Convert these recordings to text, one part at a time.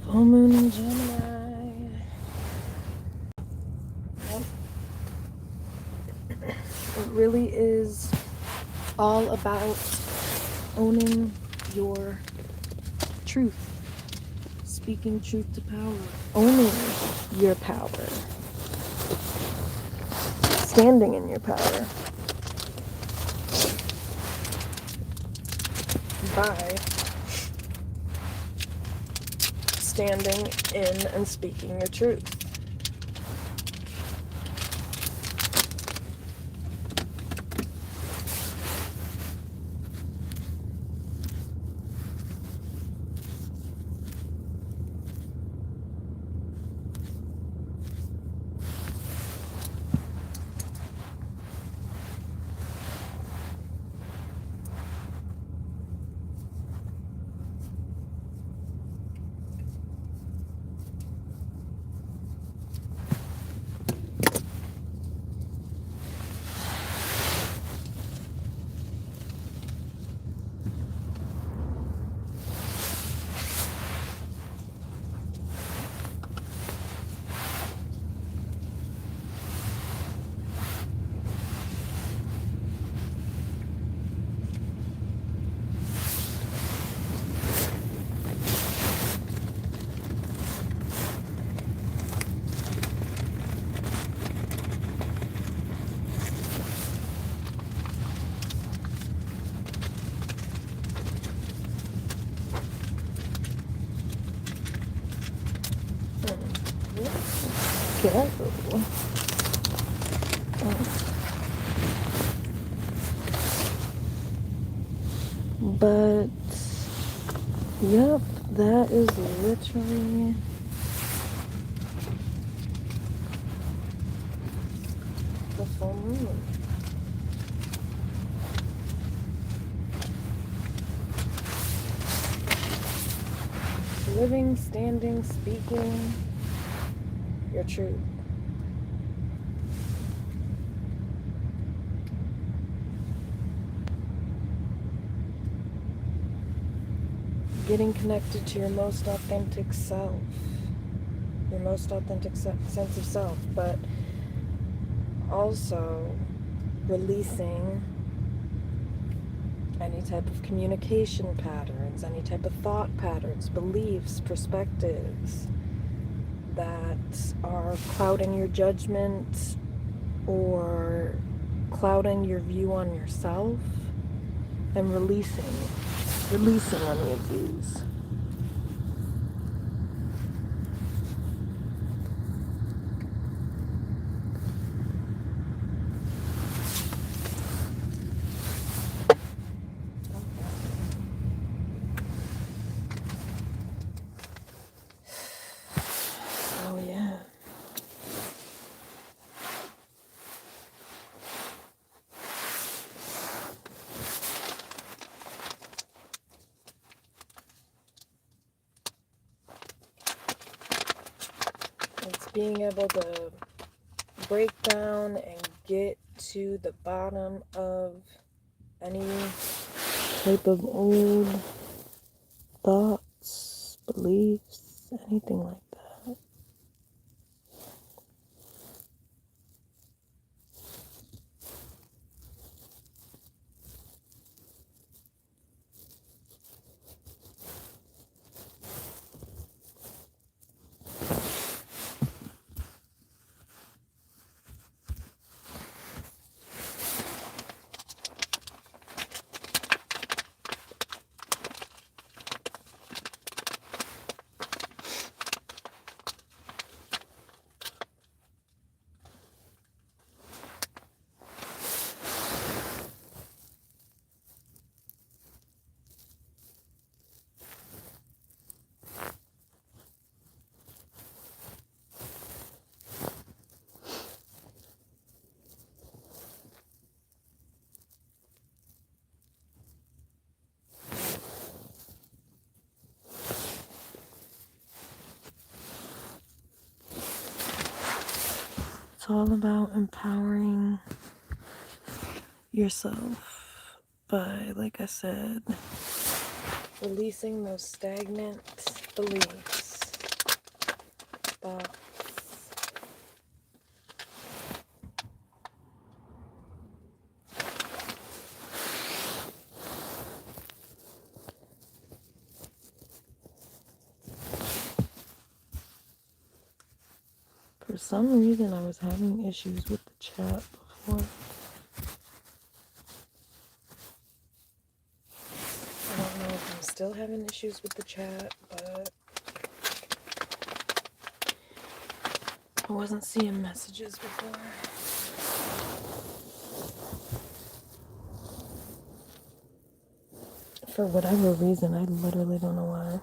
Full moon in Gemini. Yep. It really is all about owning your truth, speaking truth to power, owning your power, standing in your power by standing in and speaking your truth. Go. But yep, that is literally the full moon. Living, standing, speaking your truth. Getting connected to your most authentic self, your most authentic sense of self, but also releasing any type of communication patterns, any type of thought patterns, beliefs, perspectives that are clouding your judgment or clouding your view on yourself, and releasing any of these. Oh yeah. It's being able to break down and get to the bottom of any type of old thoughts, beliefs, anything like that. It's all about empowering yourself by, like I said, releasing those stagnant beliefs, thoughts. For some reason, I was having issues with the chat before. I don't know if I'm still having issues with the chat, but I wasn't seeing messages before. For whatever reason, I literally don't know why.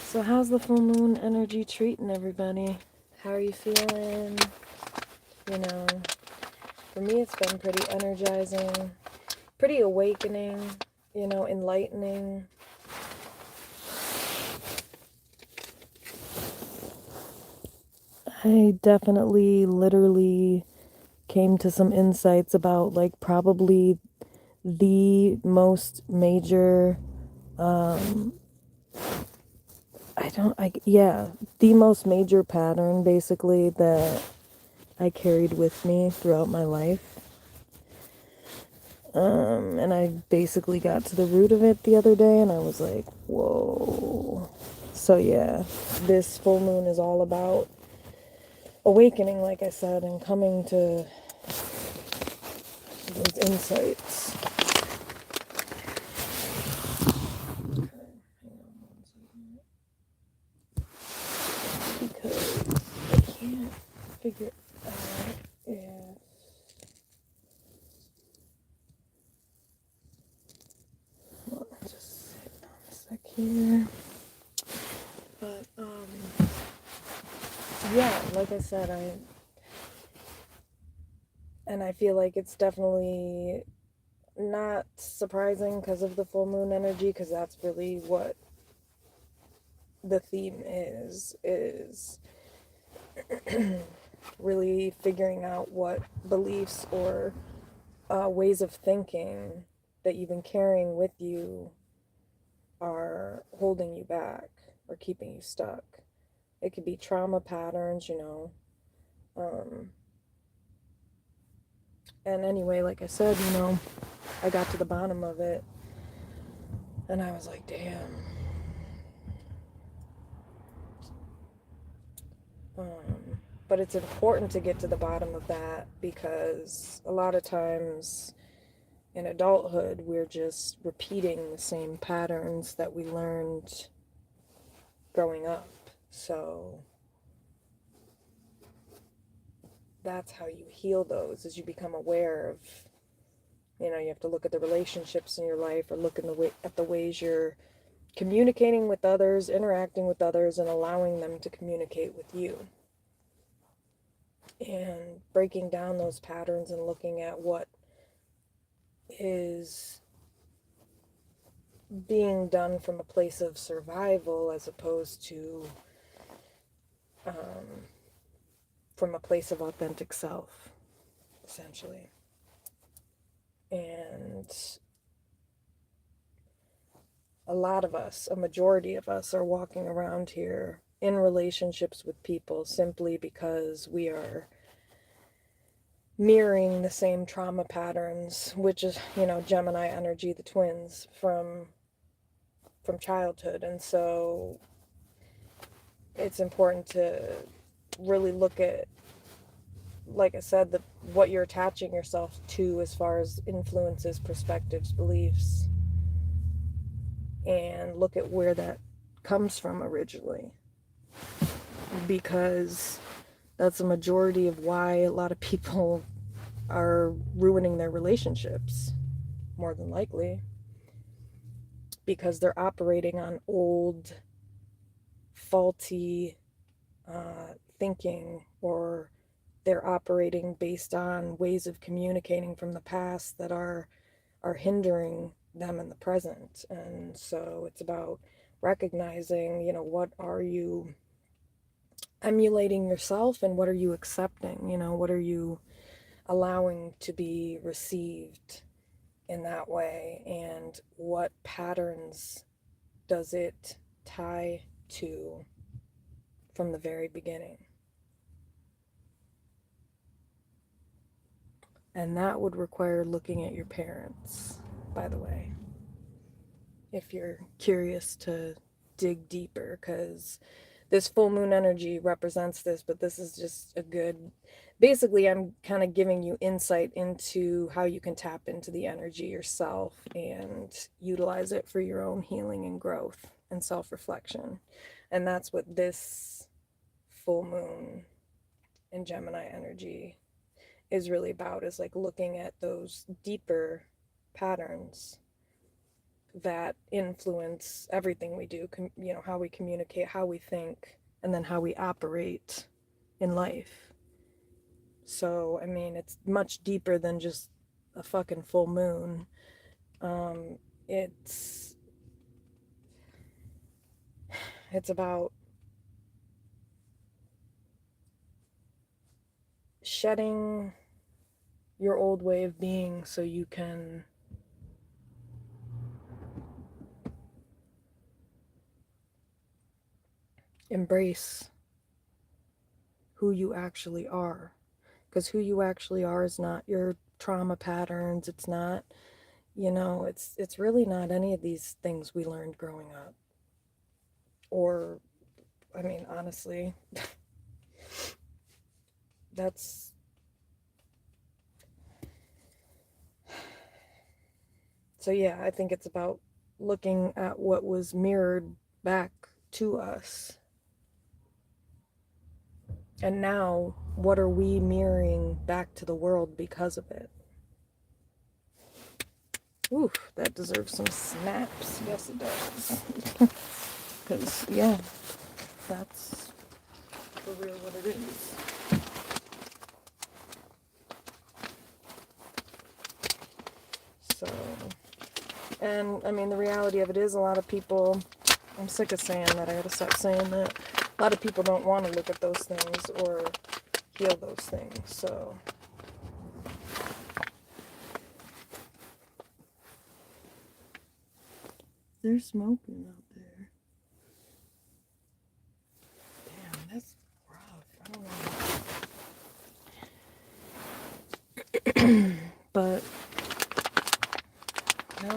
So how's the full moon energy treating everybody? How are you feeling? You know, for me it's been pretty energizing, pretty awakening, you know, enlightening. I definitely literally came to some insights about like probably the most major the most major pattern basically that I carried with me throughout my life. And I basically got to the root of it the other day and I was like, whoa. So yeah, this full moon is all about awakening, like I said, and coming to those insights. Because I can't figure out if just sit on a sec here. But yeah, like I said, I feel like it's definitely not surprising because of the full moon energy, because that's really what the theme is really figuring out what beliefs or ways of thinking that you've been carrying with you are holding you back or keeping you stuck. It could be trauma patterns, you know. And anyway, like I said, you know, I got to the bottom of it and I was like, damn. But it's important to get to the bottom of that because a lot of times in adulthood, we're just repeating the same patterns that we learned growing up. So that's how you heal those, is you become aware of, you know, you have to look at the relationships in your life or look at the ways you're communicating with others, interacting with others, and allowing them to communicate with you. And breaking down those patterns and looking at what is being done from a place of survival as opposed to from a place of authentic self, essentially. And a lot of us, a majority of us, are walking around here in relationships with people simply because we are mirroring the same trauma patterns, which is, you know, Gemini energy, the twins from childhood. And so it's important to really look at, like I said, what you're attaching yourself to as far as influences, perspectives, beliefs, and look at where that comes from originally, because that's a majority of why a lot of people are ruining their relationships, more than likely, because they're operating on old, faulty thinking, or they're operating based on ways of communicating from the past that are are hindering them in the present. And so it's about recognizing, what are you emulating yourself, and what are you accepting? What are you allowing to be received in that way, and what patterns does it tie to from the very beginning? And that would require looking at your parents, by the way, if you're curious to dig deeper, because this full moon energy represents this, but this is just a good, basically I'm kind of giving you insight into how you can tap into the energy yourself and utilize it for your own healing and growth and self-reflection. And that's what this full moon in Gemini energy is really about, is like looking at those deeper patterns that influence everything we do, how we communicate, how we think, and then how we operate in life. So, I mean, it's much deeper than just a fucking full moon. It's about shedding your old way of being so you can embrace who you actually are. Because who you actually are is not your trauma patterns. It's not, it's really not any of these things we learned growing up. Or, I mean, honestly, that's, so yeah, I think it's about looking at what was mirrored back to us. And now, what are we mirroring back to the world because of it? Oof, that deserves some snaps. Yes, it does. Because, yeah, that's for real what it is. So, and I mean, the reality of it is, a lot of people, I'm sick of saying that, I gotta stop saying that. A lot of people don't want to look at those things or heal those things, so. There's smoking out there. Damn, that's rough. I don't know. But, no.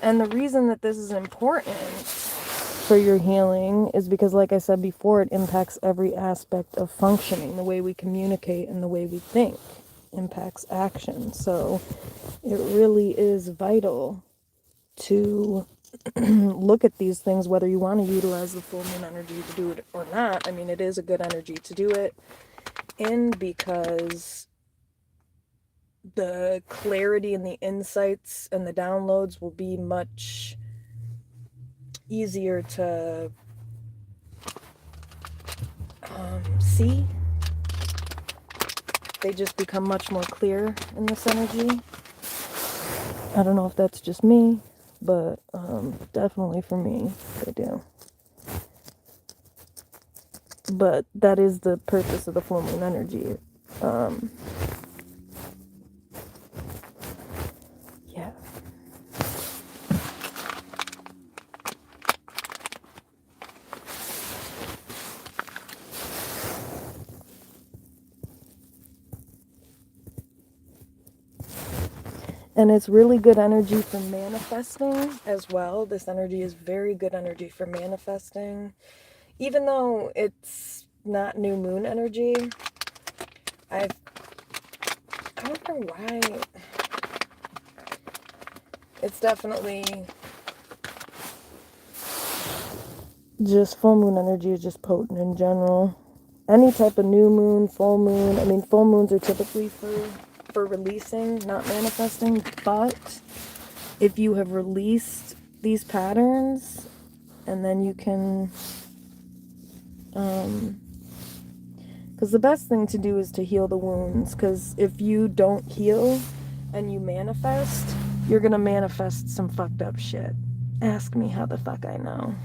And the reason that this is important for your healing is because, like I said before, it impacts every aspect of functioning. The way we communicate and the way we think impacts action. So it really is vital to look at these things, whether you want to utilize the full moon energy to do it or not. I mean, it is a good energy to do it in, because the clarity and the insights and the downloads will be much easier to see. They just become much more clear in this energy. I don't know if that's just me, but definitely for me, they do. But that is the purpose of the full moon energy. Yeah. And it's really good energy for manifesting as well. This energy is very good energy for manifesting. Even though it's not new moon energy, I don't know why. It's definitely just full moon energy is just potent in general. Any type of new moon, full moon. I mean, full moons are typically for releasing, not manifesting. But if you have released these patterns, and then you can, because the best thing to do is to heal the wounds. Because if you don't heal, and you manifest, you're gonna manifest some fucked up shit. Ask me how the fuck I know.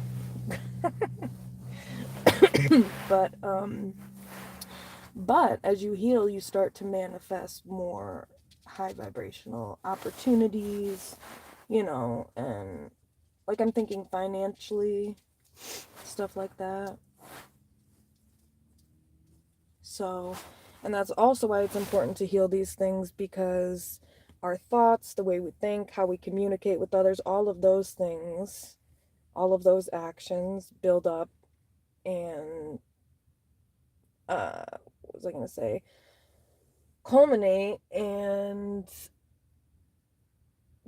But as you heal, you start to manifest more high vibrational opportunities, and like I'm thinking financially, stuff like that. So, and that's also why it's important to heal these things, because our thoughts, the way we think, how we communicate with others, all of those things, all of those actions build up and, what was I going to say? Culminate and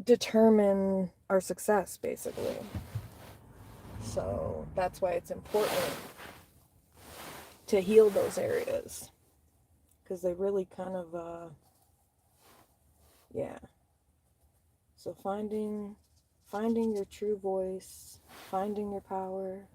determine our success, basically. So that's why it's important to heal those areas, because they really kind of, yeah. So finding your true voice, finding your power.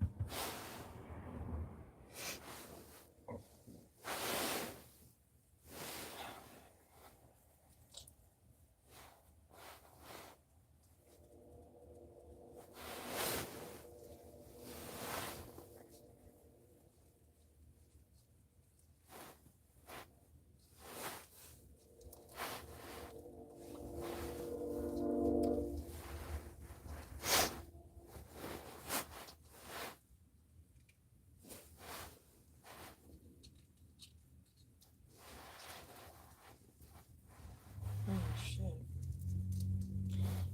Oh shit.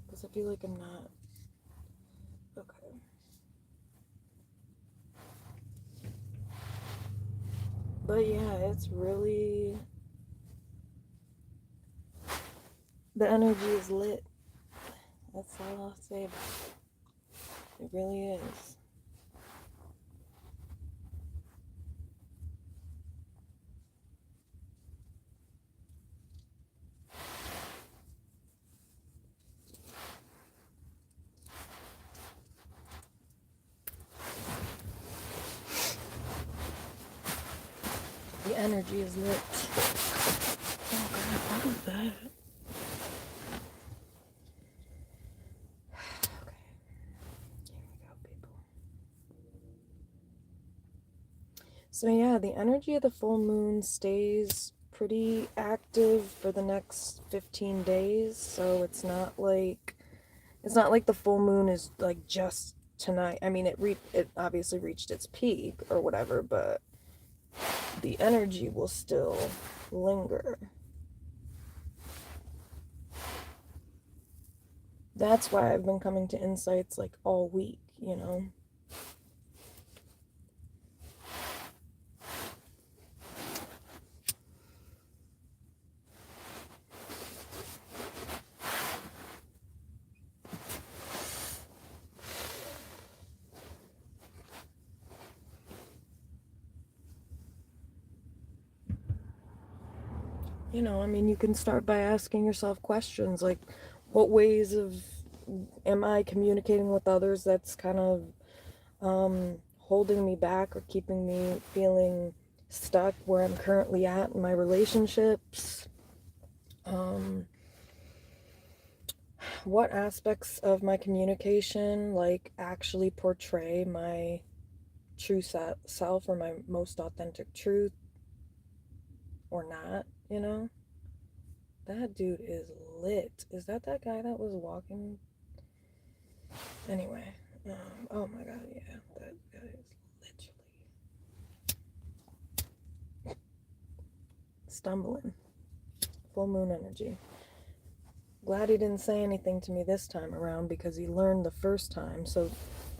Because I feel like I'm not. Okay. But yeah, it's really. The energy is lit. That's all I'll say about it. It really is. The energy is lit. Oh god, what was that? Okay. Here we go, people. So yeah, the energy of the full moon stays pretty active for the next 15 days. So it's not like the full moon is like just tonight. I mean, it obviously reached its peak or whatever, but the energy will still linger. That's why I've been coming to insights like all week, I mean, you can start by asking yourself questions like, what ways am I communicating with others that's kind of holding me back or keeping me feeling stuck where I'm currently at in my relationships? What aspects of my communication like actually portray my true self or my most authentic truth or not, That dude is lit. Is that guy that was walking? Anyway, oh my god, yeah, that guy is literally stumbling. Full moon energy. Glad he didn't say anything to me this time around, because he learned the first time. So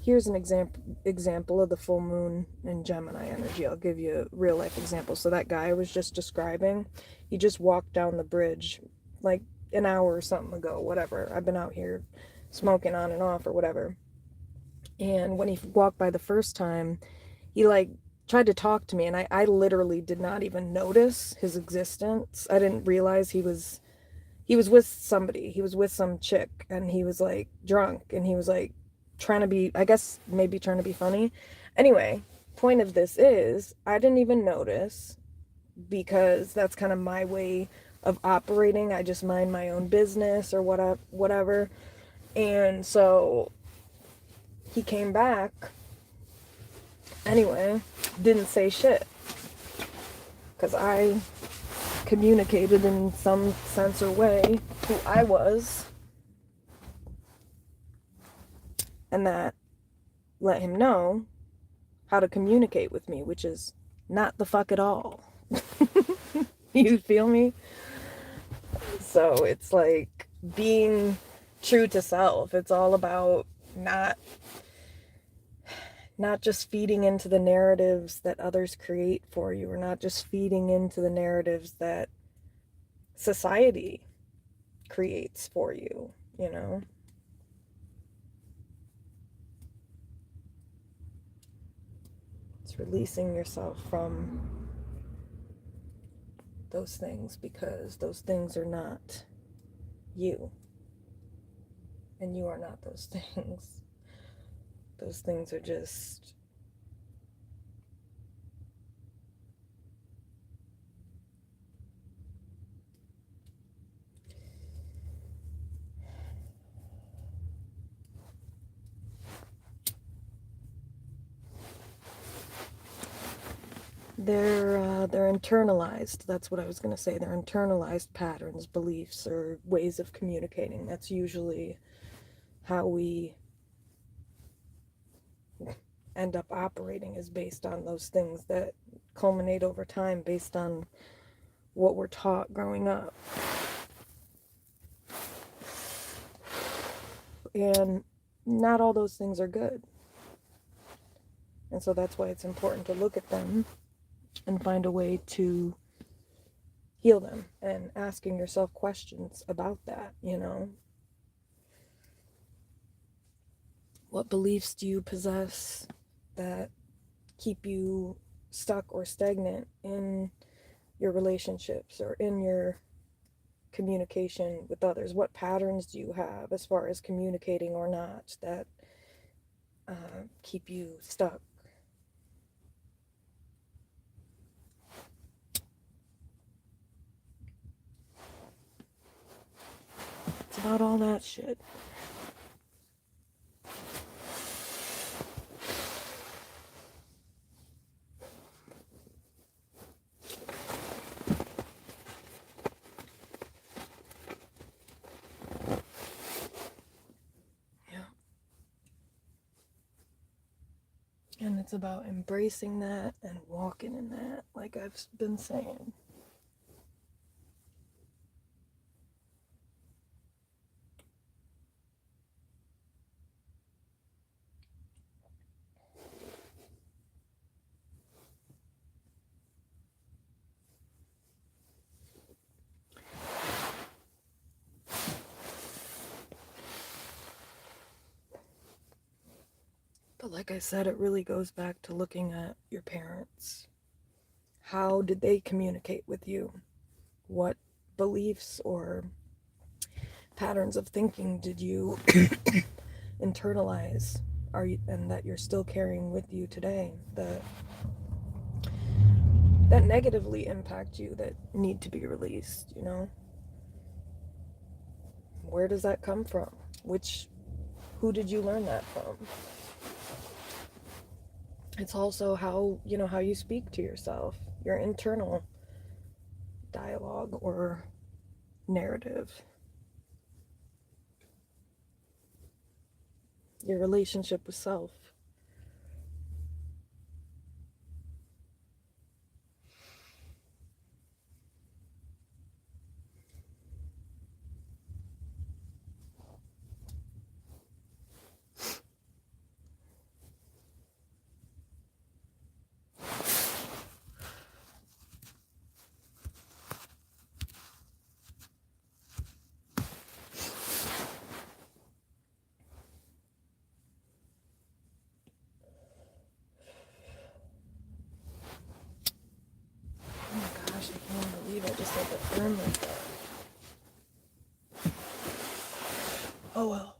here's an example of the full moon in Gemini energy. I'll give you a real life example. So that guy I was just describing, he just walked down the bridge like an hour or something ago, whatever. I've been out here smoking on and off or whatever. And when he walked by the first time, he like tried to talk to me, and I literally did not even notice his existence. I didn't realize he was with somebody. He was with some chick, and he was like drunk, and he was like trying to be, I guess maybe trying to be funny. Anyway, point of this is I didn't even notice, because that's kind of my way of operating. I just mind my own business or whatever. And so he came back anyway, didn't say shit, because I communicated in some sense or way who I was, and that let him know how to communicate with me, which is not the fuck at all. You feel me? So it's like being true to self. It's all about not just feeding into the narratives that others create for you, or not just feeding into the narratives that society creates for you, you know? It's releasing yourself from those things, because those things are not you, and you are not those things. Those things are just they're internalized. That's what I was going to say. They're internalized patterns, beliefs, or ways of communicating. That's usually how we end up operating, is based on those things that culminate over time, based on what we're taught growing up. And not all those things are good. And so that's why it's important to look at them and find a way to heal them, and asking yourself questions about that, you know? What beliefs do you possess that keep you stuck or stagnant in your relationships or in your communication with others? What patterns do you have as far as communicating or not that keep you stuck? It's about all that shit. And it's about embracing that and walking in that, like I've been saying. But like I said, it really goes back to looking at your parents. How did they communicate with you? What beliefs or patterns of thinking did you internalize and that you're still carrying with you today, that negatively impact you, that need to be released, you know? Where does that come from? Who did you learn that from? It's also how you speak to yourself, your internal dialogue or narrative, your relationship with self. Oh my gosh, I can't believe I just let that burn like that. Oh well.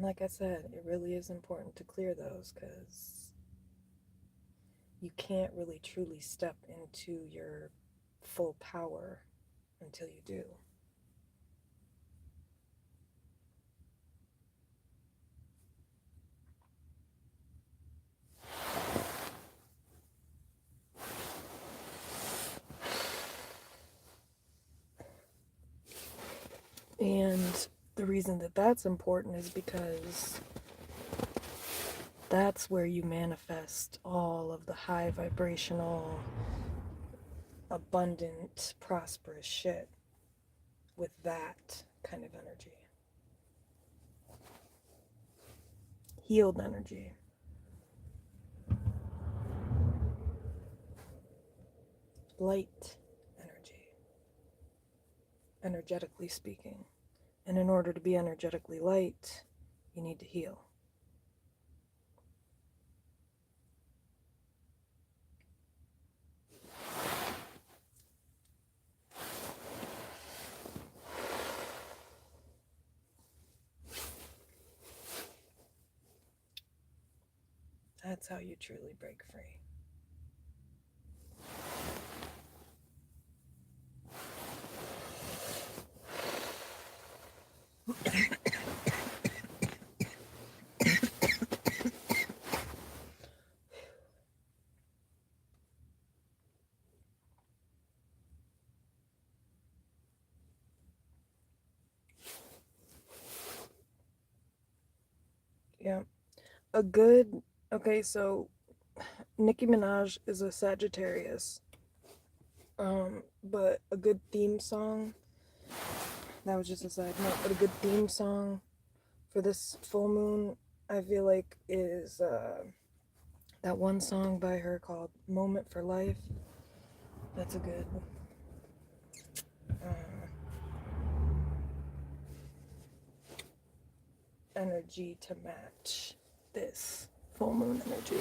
like I said, it really is important to clear those, because you can't really truly step into your full power until you do. And the reason that that's important is because that's where you manifest all of the high vibrational, abundant, prosperous shit with that kind of energy. Healed energy. Light energy. Energetically speaking. And in order to be energetically light, you need to heal. That's how you truly break free. Yeah. Okay, so Nicki Minaj is a Sagittarius. But a good theme song, that was just a side note, but a good theme song for this full moon, I feel like, is that one song by her called Moment for Life. That's a good energy to match this full moon energy.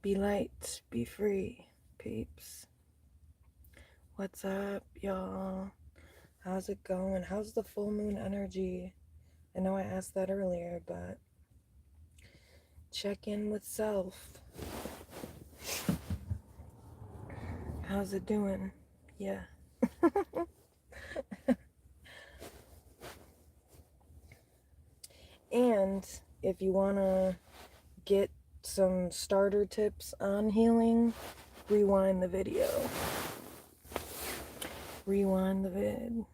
Be light, be free, peeps. What's up, y'all? How's it going? How's the full moon energy? I know I asked that earlier, but check in with self. How's it doing? Yeah. And if you want to get some starter tips on healing, rewind the video. Rewind the vid.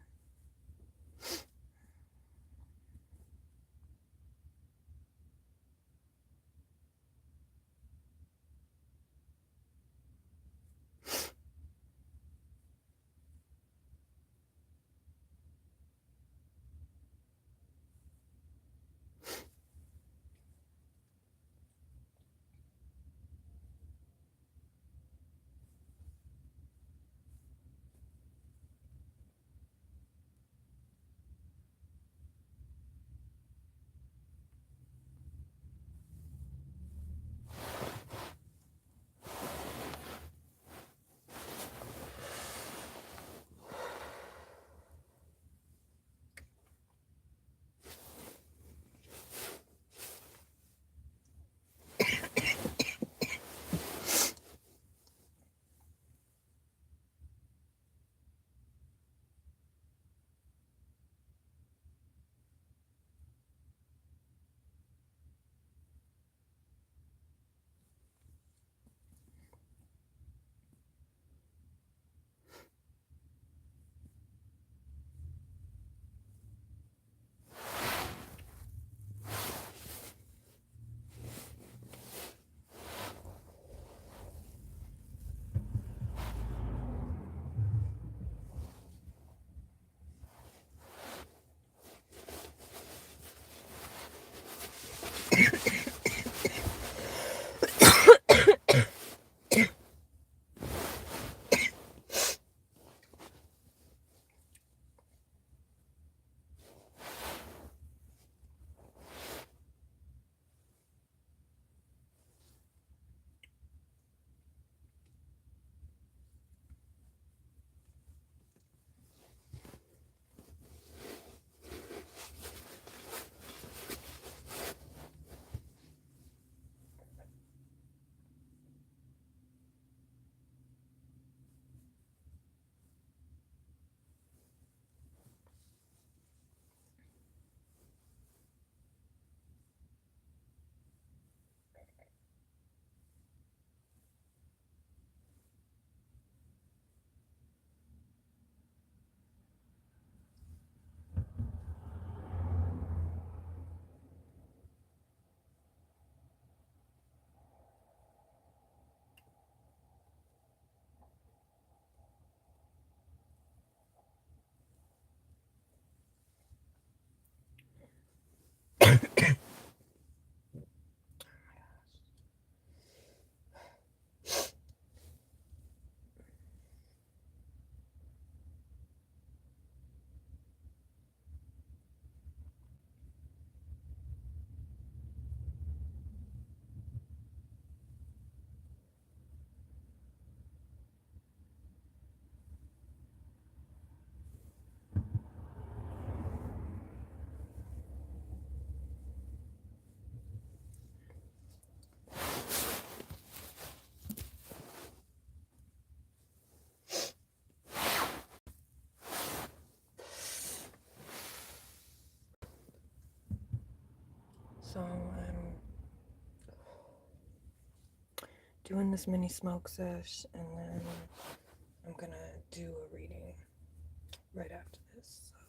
So I'm doing this mini smoke sesh, and then I'm gonna do a reading right after this. So